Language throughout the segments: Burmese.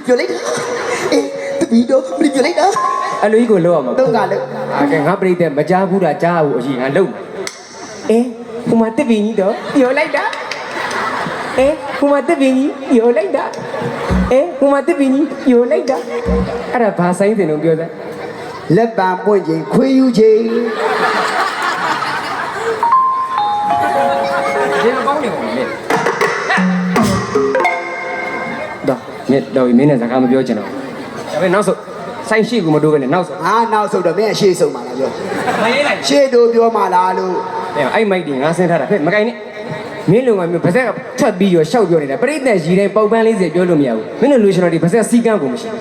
ပြောလိုက်တာတပီတော့ဘယ်ပြောလိုက်တာ အလိုကြီးကိုလောက်အောင် တော့ကလည်း ကဲငါပြိတ္တမကြားဘူးတာကြားဘူးအရင်ငါလုံဟိုမှာတစ်ပင်ကြီးတော့ပြောလိုက်တာဟိုမှာတစ်ပင်ကြီးပြောလိုက်တာဟိုမှာတစ်ပင်ကြီးပြောလိုက်တာအဲ့ဒါဘာဆိုင်တင်လို့ပြောတယ် လက်ပံပွင့်ချိန်ခွေးယူချိန် ဒီမကောင်းနေကုန်လေတော့မင်းနဲ့စကားမပြောချင်တော့ဒါပေမဲ့နောက်ဆုံးဆိုင်ရှိကူမတိုးပဲနဲ့နောက်ဆုံး နောက်ဆုံးတော့မင်းအရှိဆုံးပါလားပြော မရေးလိုက် ရှေ့တို့ပြောမှလားလို့ အဲ့မိုက်တွေငါဆင်းထားတာဖက်မကိုင်နဲ့မင်းလုံကမျိုးဗစက်ကထပ်ပြီးရောရှောက်ပြောနေတာပရိသတ်ရီတိုင်းပေါက်ပန်း40ပြောလို့မရဘူးမင်းတို့လူရှင်တော်ဒီဗစက်စီကန်းကိုမရှိဘူး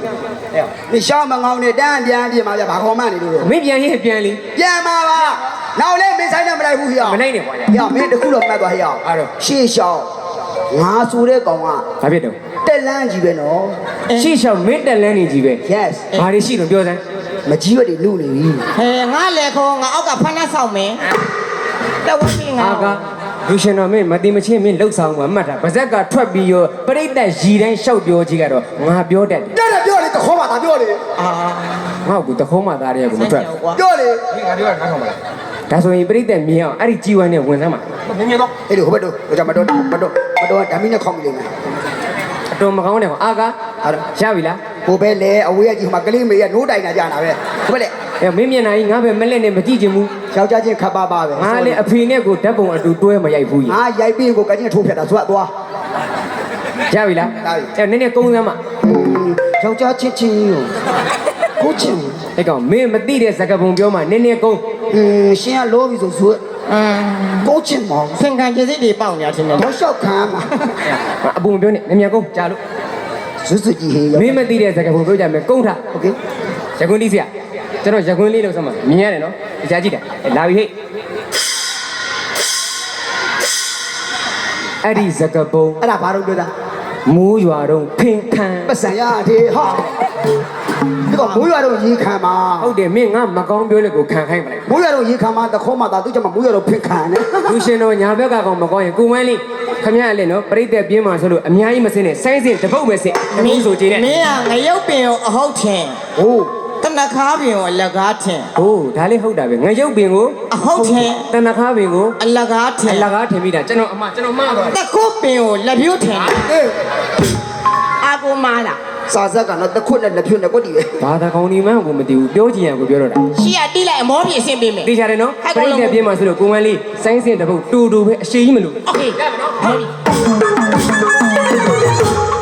你小门口呢，当然的嘛，要把好嘛的都。 မင်းပြန်ရင်ပြန်လေ ပြန်มาပါနောက်လဲမင်းဆိုင်နဲ့မလိုက်ဘူးဟေ့ မနိုင်နဲ့ကွာ ဟေ့မင်းတခုတော့မှတ်သွားဟေ့ အဲ့တော့ ရှေ့လျှောက်ငါဆိုတဲ့ကောင်က ဘာဖြစ်တော့ တက်လန်းကြီးပဲနော် ရှေ့လျှောက်မင်းတက်လန်းနေကြီးပဲ yes ဘာတွေရှိတော့ပြောစမ်း မကြီးရွက်တွေလူနေပြီ ဟဲငါလေခေါ်ငါအောက်ကဖမ်းနှက်ဆောင်မယ်တော့ဝင်းငါ အာကလူရှင်တော်မင်းမတိမချင်းမင်းလှုပ်ဆောင်မှာမှတ်တာဗစက်ကထွက်ပြီးရောပရိသတ်ရီတိုင်းရှောက်ပြောကြီးကတော့ငါပြောတတ်တယ် တက်တယ်ပြောလေတခေါ်ပါဒါပြောလေ ငါ့ကိုတခုံးမှသားတဲ့ကိုမထွက် ပြောလေ ငါပြောတာငါဆောင်မလားဒါဆိုရင်ပရိသတ်မြင်အောင်အဲ့ဒီကြီးဝိုင်းနဲ့ဝင်စမ်းပါမြင်တော့ အဲ့ဒီဟိုဘက်တို့ဒါကြောင့်မတော်ဓာမီနဲ့ခေါင်းမိလိမ့်မယ် အတော်မကောင်းနဲ့ကွာအာက ဟုတ်တယ် ရပြီလား ဟိုဘက်လေအဝေးကကြီးဟိုမှာကလေးမေးရနိုးတိုင်တာကြာတာပဲဟိုဘက်လေ မင်းမျက်နှာကြီးငါပဲမလက်နဲ့မကြည့်ချင်ဘူး ယောက်ျားချင်းခပ်ပါပါပဲ ငါလည်းအဖေနဲ့ကိုဓာတ်ပုံအတူတွဲမရိုက်ဘူးကြီး ငါရိုက်ပြီးကိုကချင်းထိုးဖြတ်တာသွားသွား ရပြီလား ရပြီ နည်းနည်းကုန်းစမ်းမ ယောက်ျားချင်းချင်းကိုချင်း အဲ့ကောင်မင်းမသိတဲ့စကားပုံပြောမှနည်းနည်းကုန်း ရှင်ကလောပြီးဆိုဇွတ်ကိုချင်းမောင် စင်ကန်ကျစစ်တွေပေါက်နေတယ်နော် တော့လျှောက်ခံမှာ အပူမပြောနဲ့နည်းနည်းကုန်းကြာလို့ ဇွတ်ကြီးဟေး မင်းမသိတဲ့စကားပုံပြောကြမယ်ကုန်းထား โอเค ရကွန်းတီးစရာကျွန်တော်ရကွန်းလေးလို့ဆိုမှမြင်ရတယ်နော်ကြားကြည့်တယ်လာပြီဟဲ့အဲ့ဒီစကားပုံ အဲ့ဒါဘာလို့ပြောတာ မိုးရွာတော့ဖင်ခံ ပတ်စံရသေးဟာဒီကမိုးရွာတော့ရေခံမှာ ဟုတ်တယ်မင်းငါမကောင်းပြောလို့ကိုခံခိုင်းမလိုက် မိုးရွာတော့ရေခံမှာတခေါမှာဒါသူ့ကြောင့်မိုးရွာတော့ဖင်ခံတယ် လူရှင်တော်ညာဘက်ကကောင်မကောင်းရင်ကိုဝမ်းလေးခမရလည်းနော်ပြိတ္တပြင်းမှာဆိုလို့အများကြီးမစင်းနဲ့ဆိုင်းစင်တပုတ်ပဲစင်တပုတ်ဆိုကြတဲ့ မင်းကငရုတ်ပင်ကိုအဟုတ်ထင် ဟိုး တနခါပင်ကိုအလကားထင် ဟိုးဒါလေးဟုတ်တာပဲငရုတ်ပင်ကို အဟုတ်ထင် တနခါပင်ကို အလကားထင် အလကားထင်မိတာကျွန်တော်မှားသွား တခုပင်ကိုလက်ပြိုးထင် အေး အာကိုမားလား စာဆက်ကတော့တခွတ်နဲ့လက်ဖြွတ်နဲ့ကွက်တီပဲ ဘာသာကောင်းဒီမှန်းကိုမသိဘူးပြောချင်ရကိုပြောတော့တာ ရှီကတီးလိုက်အမောပြေဆင်းပေးမယ် သိကြတယ်နော်ပြိတ္တပြင်းမှာဆိုလို့ကိုဝမ်းလေးဆိုင်းစင်တပုတ်တူတူပဲအရှိကြီးမလို့ โอเคရပါတော့